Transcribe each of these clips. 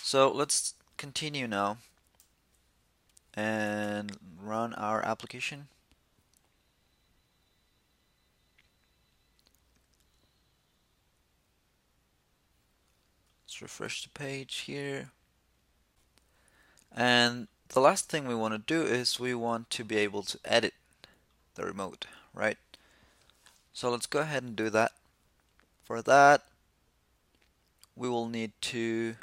So let's continue now and run our application. Let's refresh the page here. And the last thing we want to do is we want to be able to edit the remote, right? So let's go ahead and do that. For that, we will need to,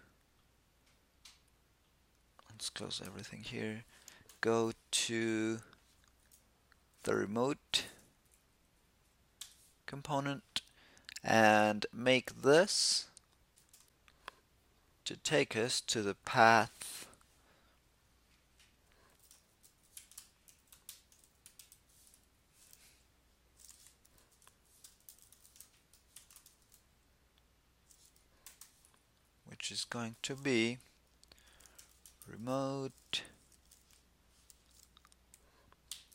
let's close everything here, go to the remote component and make this to take us to the path which is going to be remote,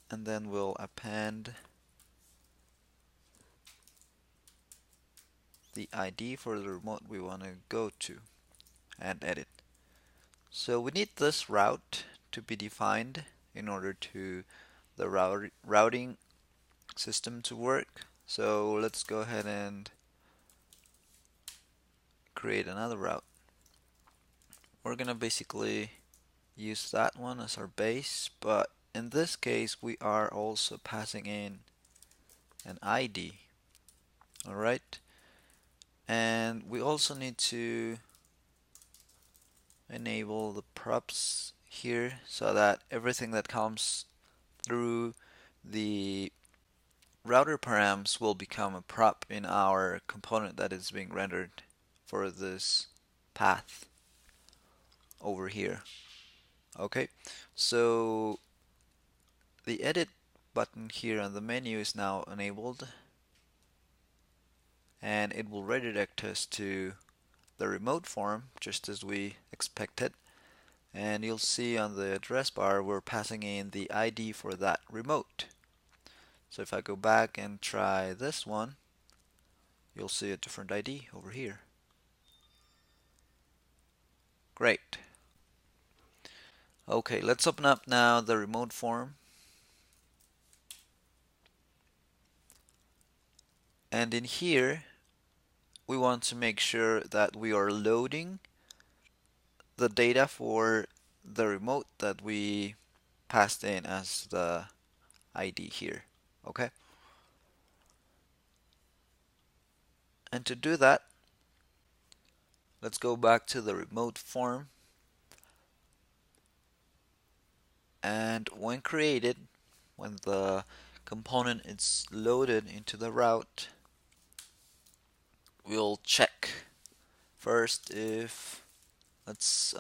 and then we'll append the ID for the remote we want to go to and edit. So we need this route to be defined in order to the routing system to work. So let's go ahead and create another route. We're gonna basically use that one as our base, but in this case we are also passing in an ID. Alright, and we also need to enable the props here so that everything that comes through the router params will become a prop in our component that is being rendered for this path over here. Okay, so the edit button here on the menu is now enabled, and it will redirect us to the remote form just as we expected. And you'll see on the address bar we're passing in the ID for that remote. So if I go back and try this one, you'll see a different ID over here. Great. Okay, let's open up now the remote form. And in here, we want to make sure that we are loading the data for the remote that we passed in as the ID here. Okay? And to do that, let's go back to the remote form. And when created, when the component is loaded into the route, we'll check first if let's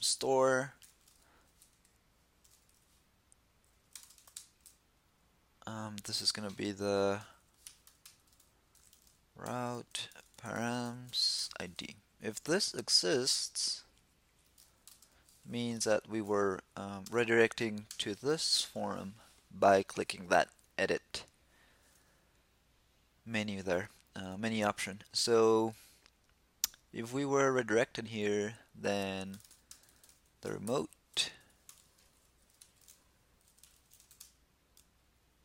store this is gonna be the route params ID. If this exists, means that we were redirecting to this form by clicking that edit menu there, menu option. So if we were redirected here, then the remote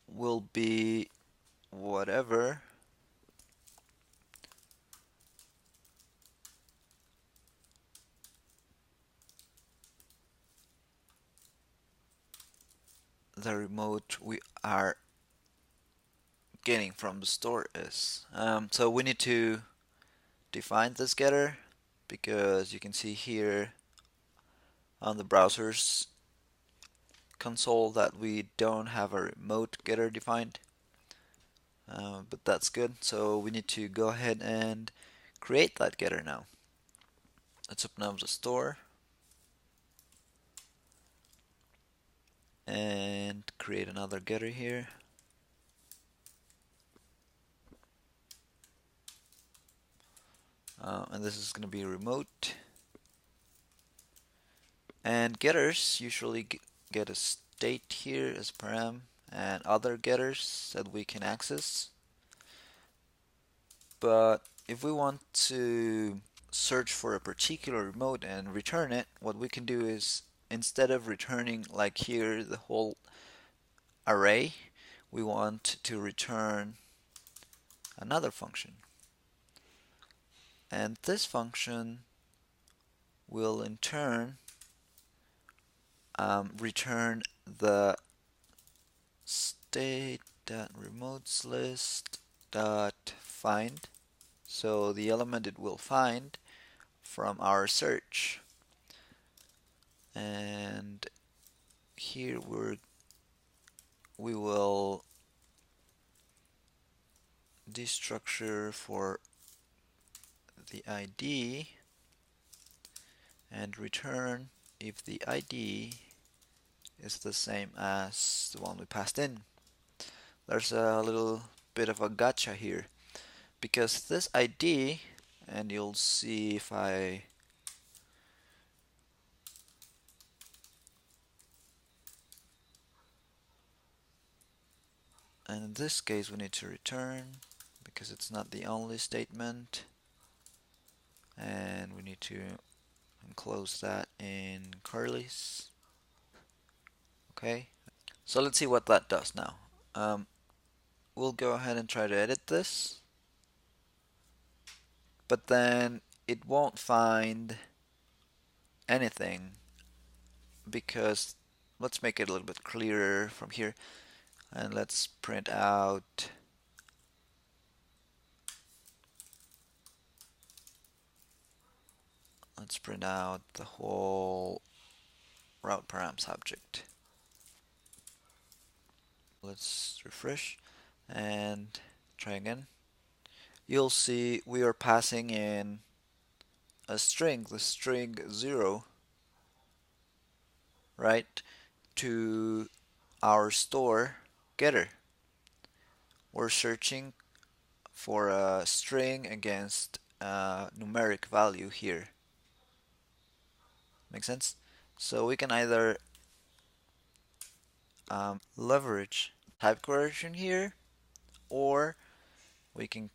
will be whatever the remote we are getting from the store is. So we need to define this getter, because you can see here on the browser's console that we don't have a remote getter defined, but that's good. So we need to go ahead and create that getter now. Let's open up the store and create another getter here. And this is going to be remote. And getters usually get a state here as param, and other getters that we can access. But if we want to search for a particular remote and return it, what we can do is, instead of returning like here the whole array, we want to return another function. And this function will in turn return the state.remoteslist.find. So the element it will find from our search. And here we will destructure for the ID and return if the ID is the same as the one we passed in. There's a little bit of a gotcha here, because this ID, and you'll see if I and in this case we need to return because it's not the only statement, and we need to enclose that in curly's. Okay, so let's see what that does now. We'll go ahead and try to edit this, but then it won't find anything, because let's make it a little bit clearer from here, and let's print out the whole route params object. Let's refresh and try again. You'll see we are passing in a string, the string 0, right, to our store getter. We're searching for a string against a numeric value here. Make sense? So we can either leverage type coercion here, or we can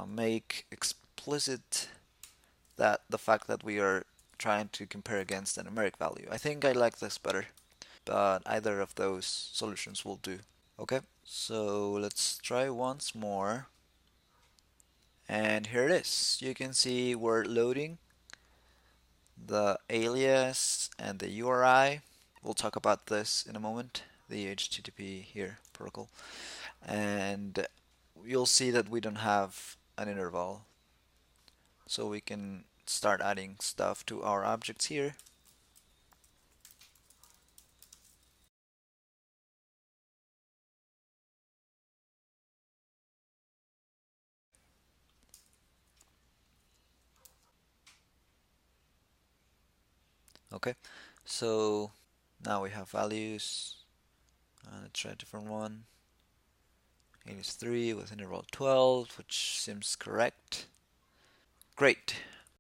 make explicit that the fact that we are trying to compare against a numeric value. I think I like this better, but either of those solutions will do. Okay, so let's try once more. And here it is. You can see we're loading the alias and the URI. We'll talk about this in a moment, the HTTP here protocol. And you'll see that we don't have an interval. So we can start adding stuff to our objects here. Okay, so now we have values. Let's try a different one. 83 with interval 12, which seems correct. Great.